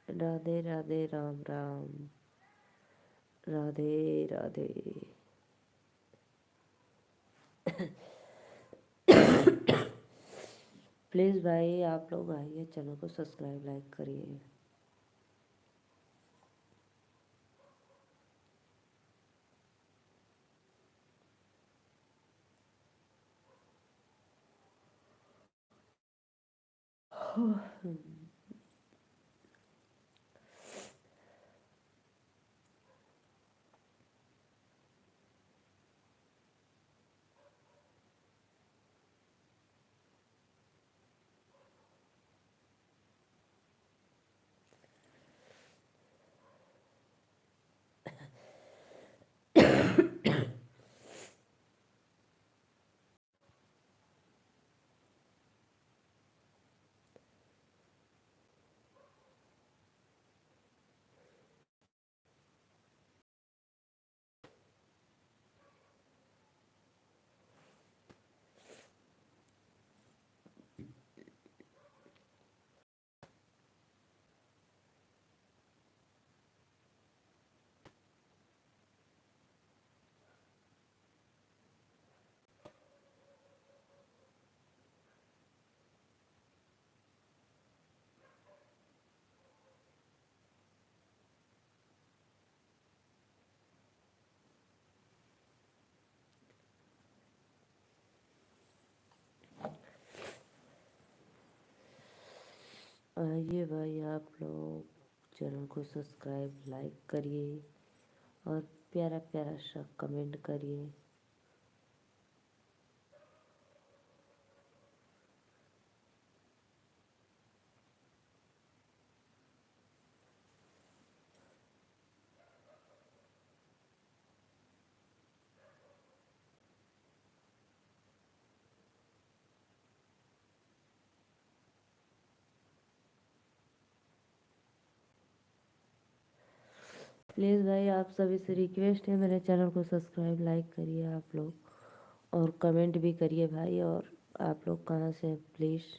Radhe Radhe, Ram Ram, Radhe Radhe. Please भाई आप लोग आइए, चैनल को सब्सक्राइब लाइक करिए। आइए भाई आप लोग चैनल को सब्सक्राइब लाइक करिए और प्यारा प्यारा सा कमेंट करिए। प्लीज़ भाई आप सभी से रिक्वेस्ट है, मेरे चैनल को सब्सक्राइब लाइक करिए आप लोग और कमेंट भी करिए भाई। और आप लोग कहाँ से हैं प्लीज़।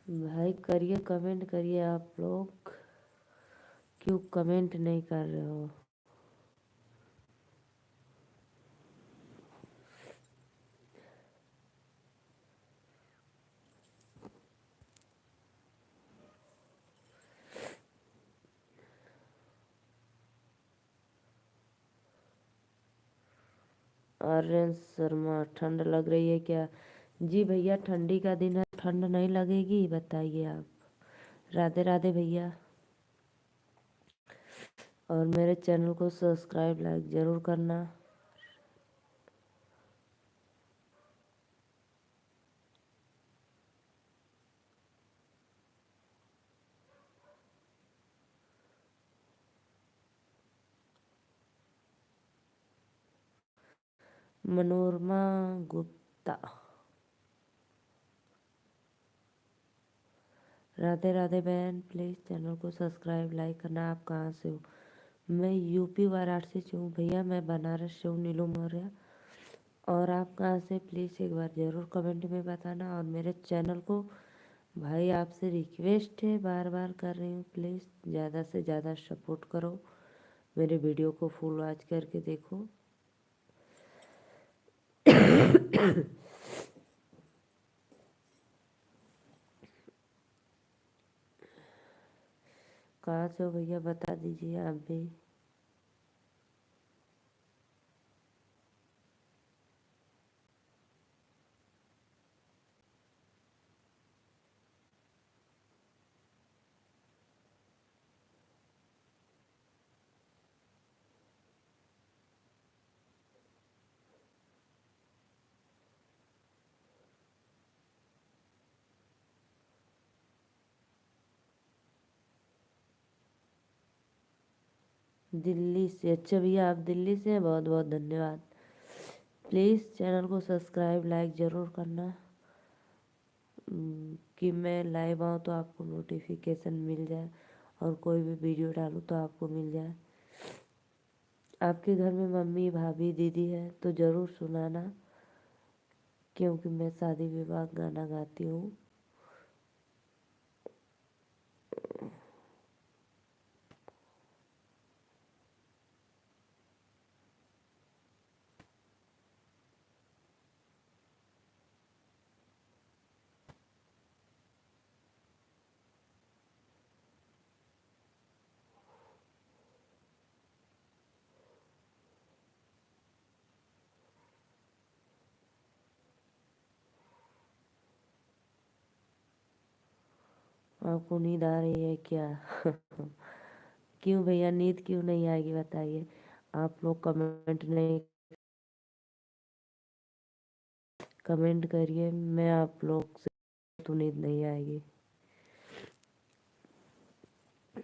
भाई करिए, कमेंट करिए आप लोग, क्यों कमेंट नहीं कर रहे हो। आर्यन शर्मा, ठंड लग रही है क्या? जी भैया ठंडी का दिन है, ठंड नहीं लगेगी बताइए आप। राधे राधे भैया। और मेरे चैनल को सब्सक्राइब लाइक ज़रूर करना। मनोरमा गुप्ता, राधे राधे बहन, प्लीज़ चैनल को सब्सक्राइब लाइक करना। आप कहाँ से हो? मैं यूपी वाराणसी से हूँ भैया, मैं बनारस से हूँ, नीलू मौर्य। और आप कहाँ से प्लीज़ एक बार ज़रूर कमेंट में बताना। और मेरे चैनल को भाई आपसे रिक्वेस्ट है, बार बार कर रही हूँ, प्लीज़ ज़्यादा से ज़्यादा सपोर्ट करो, मेरे वीडियो को फुल वॉच करके देखो। कहाँ से हो भैया बता दीजिए आप भी। दिल्ली से, अच्छा भैया आप दिल्ली से हैं, बहुत बहुत धन्यवाद। प्लीज़ चैनल को सब्सक्राइब लाइक ज़रूर करना कि मैं लाइव आऊँ तो आपको नोटिफिकेशन मिल जाए और कोई भी वीडियो डालूँ तो आपको मिल जाए। आपके घर में मम्मी भाभी दीदी है तो ज़रूर सुनाना, क्योंकि मैं शादी विवाह गाना गाती हूँ। आपको नींद आ रही है क्या? क्यों भैया नींद क्यों नहीं आएगी बताइए। आप लोग कमेंट करिए, मैं आप लोग से तो नींद नहीं आएगी।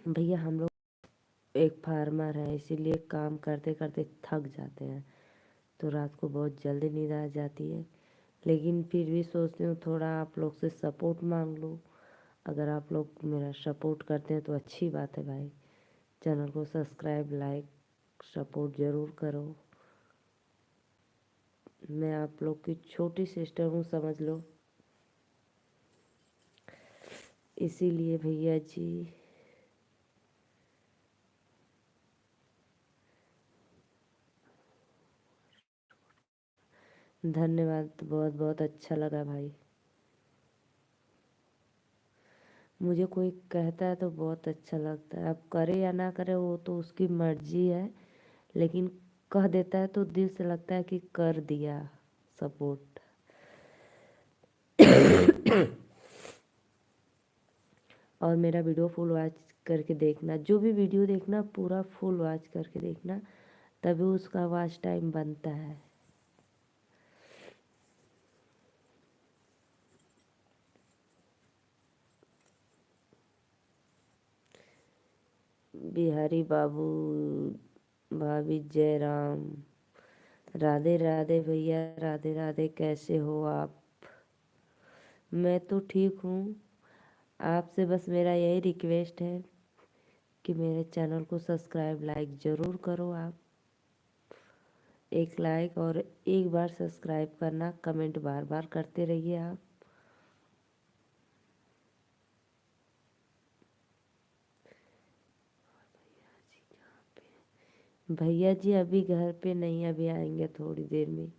भैया हम लोग एक फार्मर है, इसीलिए काम करते करते थक जाते हैं तो रात को बहुत जल्दी नींद आ जाती है। लेकिन फिर भी सोचती हूँ थोड़ा आप लोग से सपोर्ट मांग लूँ। अगर आप लोग मेरा सपोर्ट करते हैं तो अच्छी बात है भाई। चैनल को सब्सक्राइब लाइक सपोर्ट ज़रूर करो। मैं आप लोग की छोटी सिस्टर हूँ समझ लो, इसीलिए भैया जी। धन्यवाद, बहुत बहुत अच्छा लगा भाई। मुझे कोई कहता है तो बहुत अच्छा लगता है, अब करे या ना करे वो तो उसकी मर्जी है, लेकिन कह देता है तो दिल से लगता है कि कर दिया सपोर्ट। और मेरा वीडियो फुल वॉच करके देखना, जो भी वीडियो देखना पूरा फुल वॉच करके देखना, तभी उसका वॉच टाइम बनता है। बिहारी बाबू भाभी जय राम, राधे राधे भैया, राधे राधे, कैसे हो आप? मैं तो ठीक हूँ। आपसे बस मेरा यही रिक्वेस्ट है कि मेरे चैनल को सब्सक्राइब लाइक ज़रूर करो आप। एक लाइक और एक बार सब्सक्राइब करना, कमेंट बार बार करते रहिए आप। भैया जी अभी घर पे नहीं, अभी आएंगे थोड़ी देर में।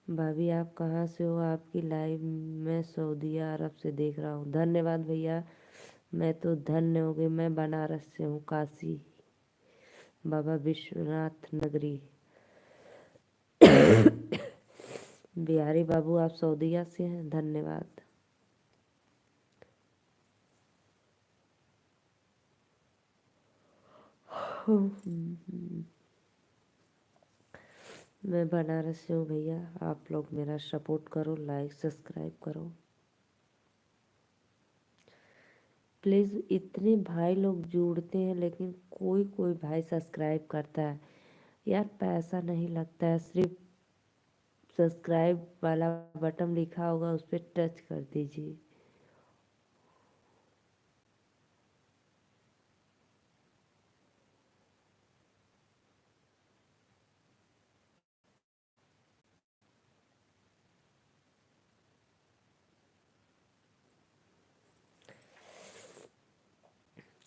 भाभी आप कहाँ से हो? आपकी लाइव मैं सऊदी अरब से देख रहा हूँ। धन्यवाद भैया, मैं तो धन्य हो गई। मैं बनारस से हूँ, काशी बाबा विश्वनाथ नगरी। बिहारी बाबू आप सऊदीया से हैं, धन्यवाद। मैं बनारस से हूँ भैया, आप लोग मेरा सपोर्ट करो, लाइक सब्सक्राइब करो प्लीज़। इतने भाई लोग जुड़ते हैं लेकिन कोई कोई भाई सब्सक्राइब करता है। यार पैसा नहीं लगता है, सिर्फ सब्सक्राइब वाला बटन लिखा होगा उस पर टच कर दीजिए।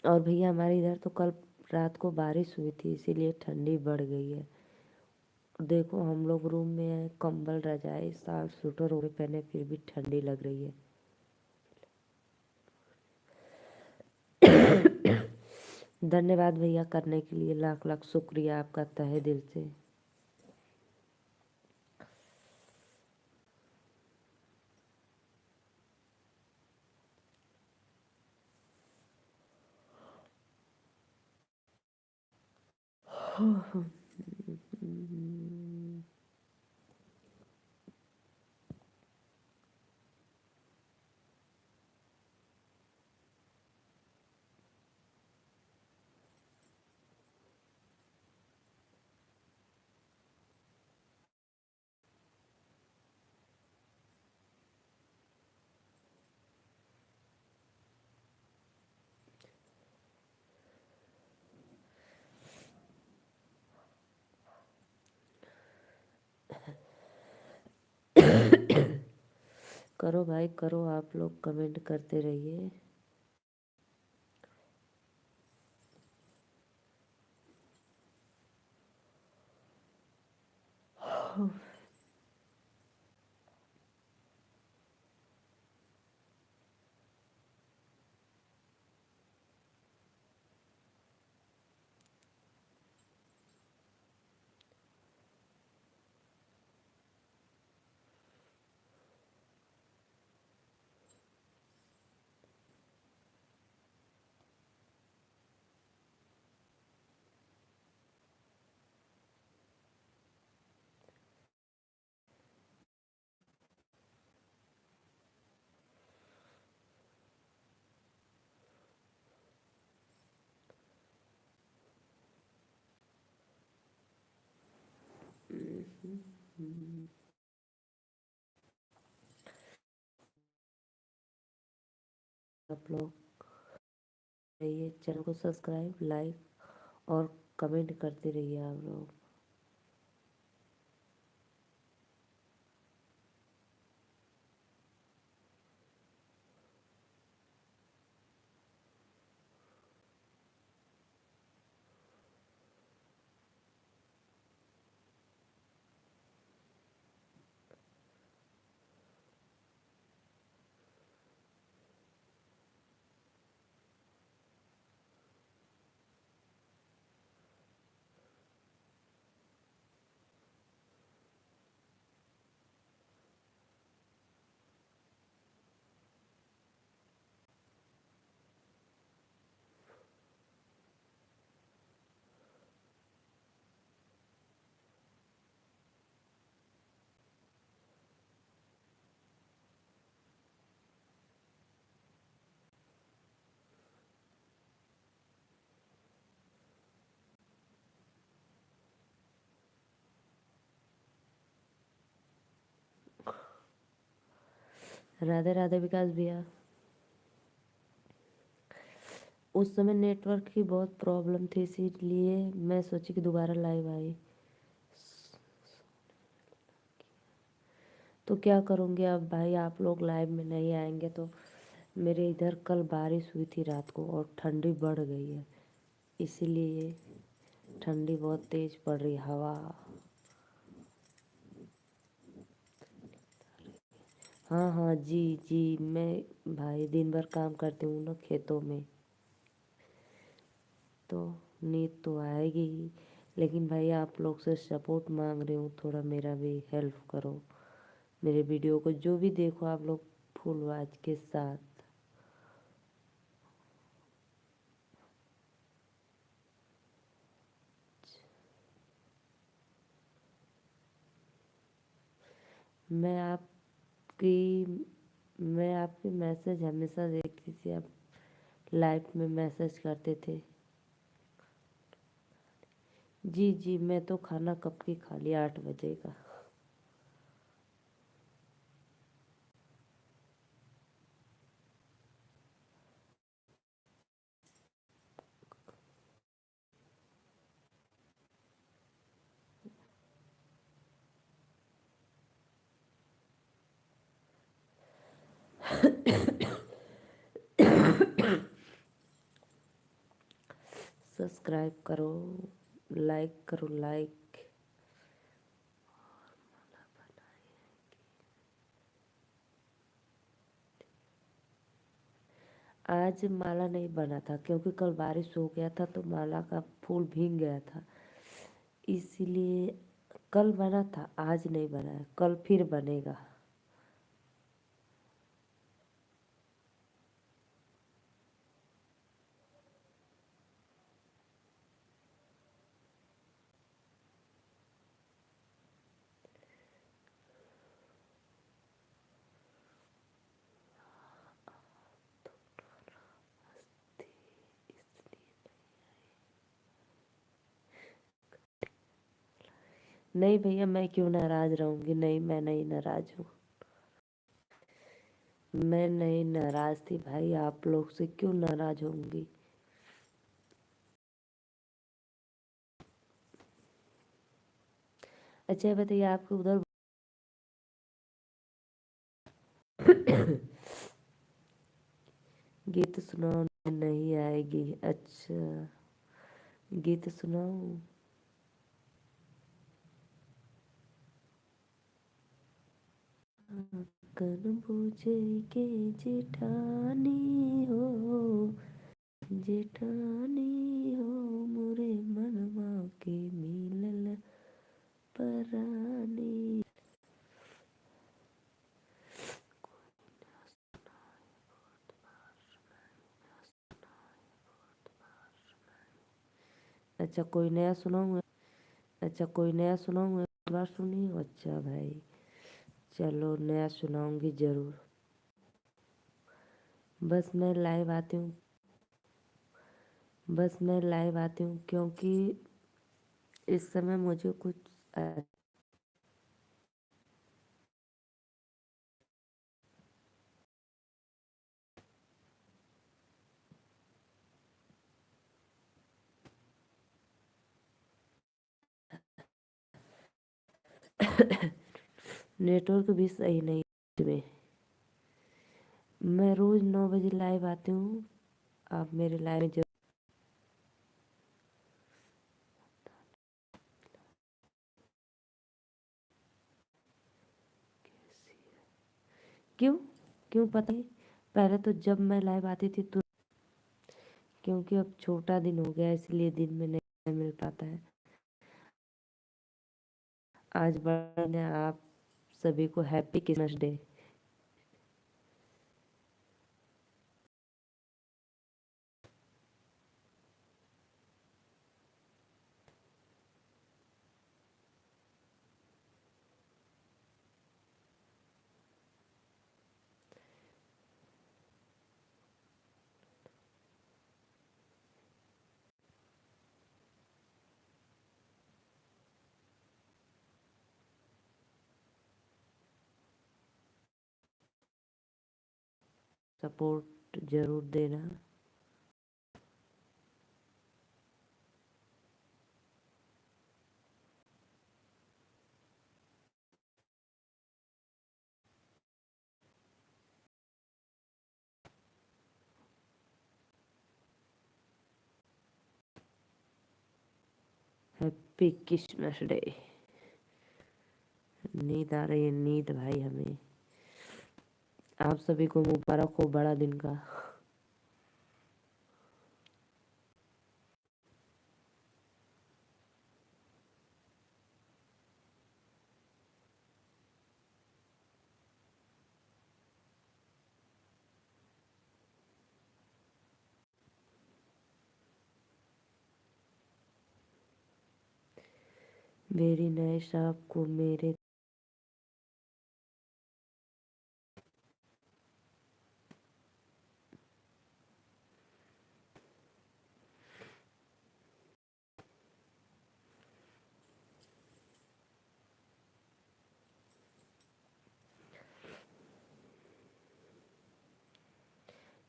और भैया हमारे इधर तो कल रात को बारिश हुई थी, इसीलिए ठंडी बढ़ गई है। देखो हम लोग रूम में हैं, कंबल रजाई साल स्वेटर ओढ़े पहने, फिर भी ठंडी लग रही है। धन्यवाद भैया करने के लिए, लाख लाख शुक्रिया आपका तहे दिल से। करो भाई करो, आप लोग कमेंट करते रहिए। आप लोग रहिए, चैनल को सब्सक्राइब लाइक और कमेंट करते रहिए आप लोग। राधे राधे विकास भैया। उस समय नेटवर्क की बहुत प्रॉब्लम थी, इसीलिए मैं सोची कि दोबारा लाइव आई। तो क्या करूँगी अब भाई, आप लोग लाइव में नहीं आएंगे तो। मेरे इधर कल बारिश हुई थी रात को और ठंडी बढ़ गई है, इसीलिए ठंडी बहुत तेज पड़ रही हवा। हाँ हाँ जी जी, मैं भाई दिन भर काम करती हूँ ना खेतों में, तो नींद तो आएगी ही। लेकिन भाई आप लोग से सपोर्ट मांग रही हूँ, थोड़ा मेरा भी हेल्प करो। मेरे वीडियो को जो भी देखो आप लोग फुल वॉच के साथ। मैं आपकी मैं आपकी मैसेज हमेशा देखती थी, आप लाइव में मैसेज करते थे। जी जी, मैं तो खाना कब की खा लिया, 8 बजे का। सब्सक्राइब करो, लाइक करो लाइक। आज माला नहीं बना था क्योंकि कल बारिश हो गया था तो माला का फूल भीग गया था, इसीलिए कल बना था, आज नहीं बना है, कल फिर बनेगा। नहीं भैया, मैं क्यों नाराज रहूंगी, नहीं मैं नहीं नाराज हूँ। मैं नहीं नाराज थी भाई, आप लोग से क्यों नाराज होंगी। अच्छा बताइए आपके उधर गीत सुनाओ। नहीं आएगी, अच्छा गीत सुनाओ। कन पूछे के जेठानी हो, जेठानी हो मोरे मनवा के मिलल परानी। अच्छा कोई नया सुनाऊँ। अच्छा कोई नया सुनाऊँ, एक बार सुनी हो। अच्छा भाई चलो नया सुनाऊंगी ज़रूर। बस मैं लाइव आती हूँ, बस मैं लाइव आती हूँ क्योंकि इस समय मुझे कुछ नेटवर्क भी सही नहीं है में। मैं रोज़ 9 बजे लाइव आती हूँ, आप मेरे लाइव में जरूर। क्यों, क्यों पता नहीं, पहले तो जब मैं लाइव आती थी तो, क्योंकि अब छोटा दिन हो गया इसलिए दिन में नहीं मिल पाता है। आज बड़ा दिन है, आप सभी को हैप्पी क्रिसमस डे। सपोर्ट जरूर देना। Happy Christmas day. नींद आ रही है, नींद भाई हमें। आप सभी को मुबारक हो बड़ा दिन का। वेरी नाइस, आपको मेरे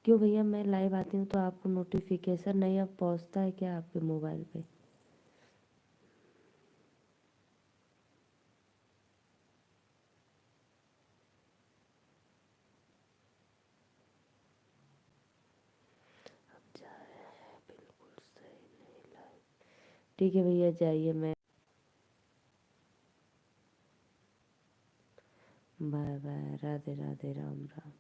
क्यों भैया, मैं लाइव आती हूँ तो आपको नोटिफिकेशन नहीं अब पहुँचता है क्या आपके मोबाइल पे। जा रहे हैं बिल्कुल सही नहीं लाइव। ठीक है भैया जाइए, मैं बाय बाय, राधे राधे, राम राम।